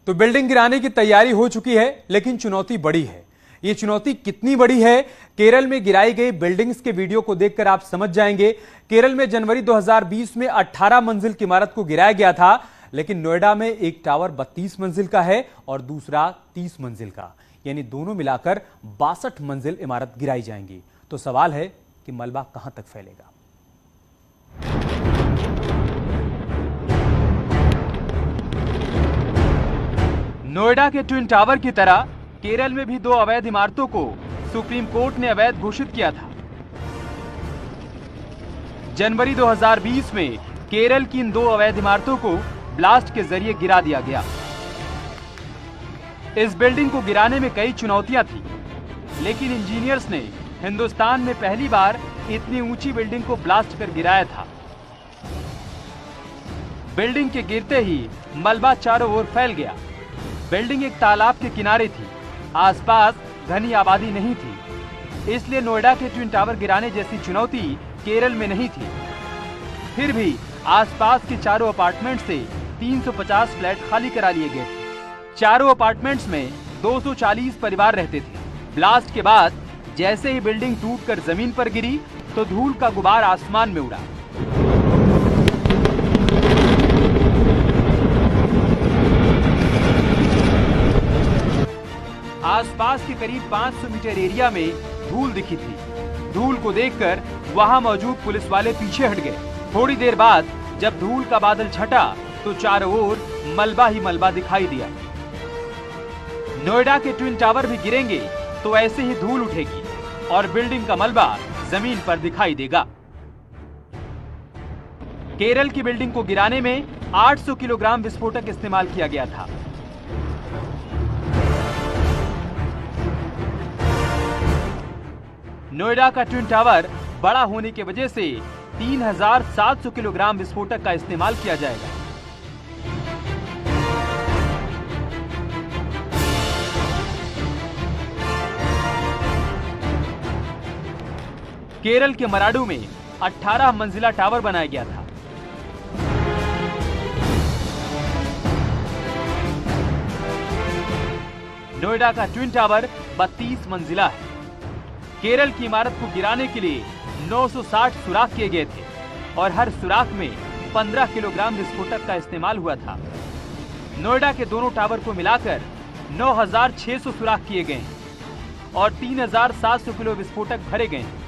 तो बिल्डिंग गिराने की तैयारी हो चुकी है, लेकिन चुनौती बड़ी है। ये चुनौती कितनी बड़ी है, केरल में गिराई गई बिल्डिंग्स के वीडियो को देखकर आप समझ जाएंगे। केरल में जनवरी 2020 में 18 मंजिल की इमारत को गिराया गया था, लेकिन नोएडा में एक टावर 32 मंजिल का है और दूसरा 30 मंजिल का, यानी दोनों मिलाकर 62 मंजिल इमारत गिराई जाएंगी। तो सवाल है कि मलबा कहां तक फैलेगा। नोएडा के ट्विन टावर की तरह केरल में भी 2 अवैध इमारतों को सुप्रीम कोर्ट ने अवैध घोषित किया था। जनवरी 2020 में केरल की इन 2 अवैध इमारतों को ब्लास्ट के जरिए गिरा दिया गया। इस बिल्डिंग को गिराने में कई चुनौतियां थी, लेकिन इंजीनियर्स ने हिंदुस्तान में पहली बार इतनी ऊंची बिल्डिंग को ब्लास्ट कर गिराया था। बिल्डिंग के गिरते ही मलबा चारों ओर फैल गया। बिल्डिंग एक तालाब के किनारे थी, आसपास घनी आबादी नहीं थी, इसलिए नोएडा के ट्विन टावर गिराने जैसी चुनौती केरल में नहीं थी। फिर भी आसपास के चारों अपार्टमेंट से 350 फ्लैट खाली करा लिए गए थे। चारों अपार्टमेंट्स में 240 परिवार रहते थे। ब्लास्ट के बाद जैसे ही बिल्डिंग टूटकर जमीन पर गिरी तो धूल का गुबार आसमान में उड़ा। आसपास के करीब 500 मीटर एरिया में धूल दिखी थी। धूल को देखकर वहां मौजूद पुलिस वाले पीछे हट गए। थोड़ी देर बाद जब धूल का बादल छटा तो चारों ओर मलबा ही मलबा दिखाई दिया। नोएडा के ट्विन टावर भी गिरेंगे तो ऐसे ही धूल उठेगी और बिल्डिंग का मलबा जमीन पर दिखाई देगा। केरल की बिल्डिंग को गिराने में 800 किलोग्राम विस्फोटक इस्तेमाल किया गया था। नोएडा का ट्विन टावर बड़ा होने की वजह से 3700 किलोग्राम विस्फोटक का इस्तेमाल किया जाएगा। केरल के मराडू में 18 मंजिला टावर बनाया गया था। नोएडा का ट्विन टावर 32 मंजिला है। केरल की इमारत को गिराने के लिए 960 सुराख किए गए थे और हर सुराख में 15 किलोग्राम विस्फोटक का इस्तेमाल हुआ था। नोएडा के दोनों टावर को मिलाकर 9600 सुराख किए गए हैं और 3700 किलो विस्फोटक भरे गए हैं।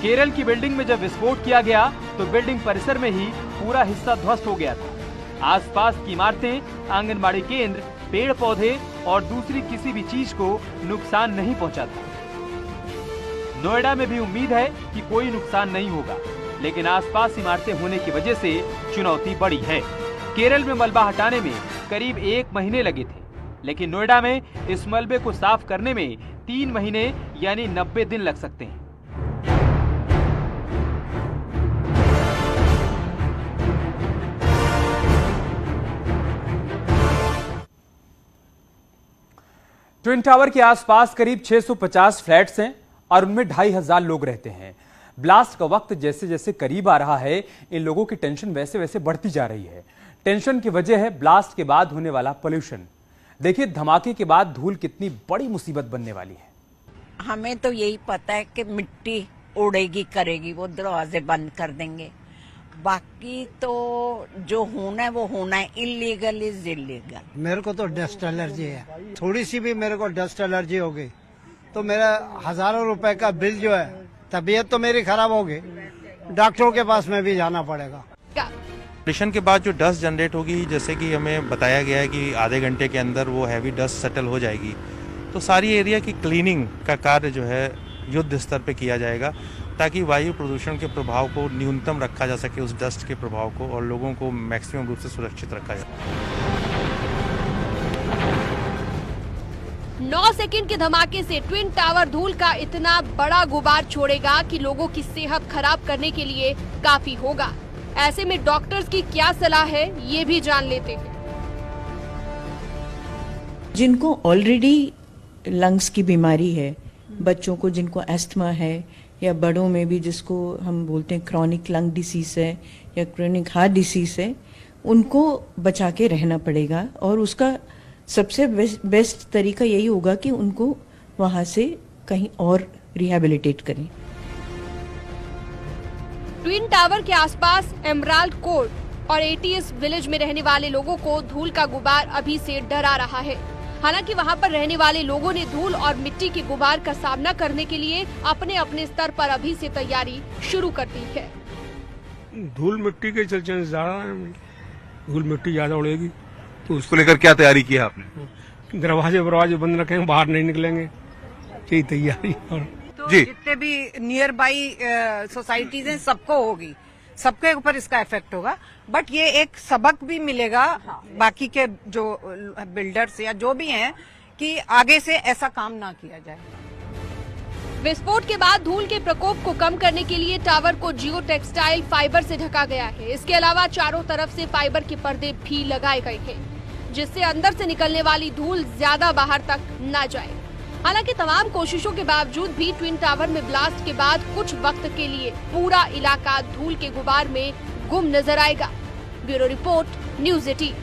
केरल की बिल्डिंग में जब विस्फोट किया गया तो बिल्डिंग परिसर में ही पूरा हिस्सा ध्वस्त हो गया था। आसपास की इमारतें, आंगनबाड़ी केंद्र, पेड़ पौधे और दूसरी किसी भी चीज को नुकसान नहीं पहुंचा था। नोएडा में भी उम्मीद है कि कोई नुकसान नहीं होगा, लेकिन आसपास इमारतें होने की वजह से चुनौती बड़ी है। केरल में मलबा हटाने में करीब 1 महीने लगे थे, लेकिन नोएडा में इस मलबे को साफ करने में 3 महीने यानी 90 दिन लग सकते हैं। ट्विन टावर के आसपास करीब 650 फ्लैट्स हैं और उनमें 2500 लोग रहते हैं। ब्लास्ट का वक्त जैसे जैसे करीब आ रहा है, इन लोगों की टेंशन वैसे वैसे बढ़ती जा रही है। टेंशन की वजह है ब्लास्ट के बाद होने वाला पोल्यूशन। देखिए धमाके के बाद धूल कितनी बड़ी मुसीबत बनने वाली है। हमें तो यही पता है कि मिट्टी उड़ेगी करेगी, वो दरवाजे बंद कर देंगे। बाकी तो जो होना है वो होना है, इलीगल इज इलीगल। मेरे को तो डस्ट एलर्जी है, थोड़ी सी भी मेरे को डस्ट एलर्जी हो गई तो मेरा हजारों रुपए का बिल जो है, तबीयत तो मेरी खराब हो गई, डॉक्टरों के पास में भी जाना पड़ेगा। पोल्यूशन के बाद जो डस्ट जनरेट होगी, जैसे कि हमें बताया गया है कि आधे घंटे के अंदर वो हैवी डस्ट सेटल हो जाएगी, तो सारी एरिया की क्लीनिंग का कार्य जो है युद्ध स्तर पे किया जाएगा, ताकि वायु प्रदूषण के प्रभाव को न्यूनतम रखा जा सके, उस डस्ट के प्रभाव को, और लोगों को मैक्सिमम रूप से सुरक्षित रखा जाए। 9 सेकंड के धमाके से ट्विन टावर धूल का इतना बड़ा गुबार छोड़ेगा कि लोगों की सेहत खराब करने के लिए काफी होगा। ऐसे में डॉक्टर्स की क्या सलाह है, ये भी जान लेते हैं। जिनको ऑलरेडी लंग्स की बीमारी है, बच्चों को जिनको अस्थमा है या बड़ों में भी जिसको हम बोलते हैं क्रॉनिक लंग डिसीज है या क्रॉनिक हार्ट डिसीज है, उनको बचा के रहना पड़ेगा। और उसका सबसे बेस्ट तरीका यही होगा कि उनको वहाँ से कहीं और रिहैबिलिटेट करें। ट्विन टावर के आसपास एमराल्ड कोर्ट और एटीएस विलेज में रहने वाले लोगों को धूल का गुबार अभी से डरा रहा है। हालांकि वहां पर रहने वाले लोगों ने धूल और मिट्टी के गुबार का सामना करने के लिए अपने अपने स्तर पर अभी से तैयारी शुरू कर दी है। धूल मिट्टी के चलते ज्यादा धूल मिट्टी ज्यादा उड़ेगी, तो उसको लेकर क्या तैयारी की है आपने? दरवाजे बंद रखेंगे, बाहर नहीं निकलेंगे, यही तैयारी। तो जी। जितने भी नियर बाई सोसाइटीज हैं सबको होगी, सबके ऊपर इसका इफेक्ट होगा। बट ये एक सबक भी मिलेगा बाकी के जो बिल्डर्स या जो भी हैं कि आगे से ऐसा काम ना किया जाए। विस्फोट के बाद धूल के प्रकोप को कम करने के लिए टावर को जियो टेक्सटाइल फाइबर से ढका गया है। इसके अलावा चारों तरफ से फाइबर के पर्दे भी लगाए गए हैं, जिससे अंदर से निकलने वाली धूल ज्यादा बाहर तक न जाए। हालांकि तमाम कोशिशों के बावजूद भी ट्विन टावर में ब्लास्ट के बाद कुछ वक्त के लिए पूरा इलाका धूल के गुबार में गुम नजर आएगा। Bureau report, news 18।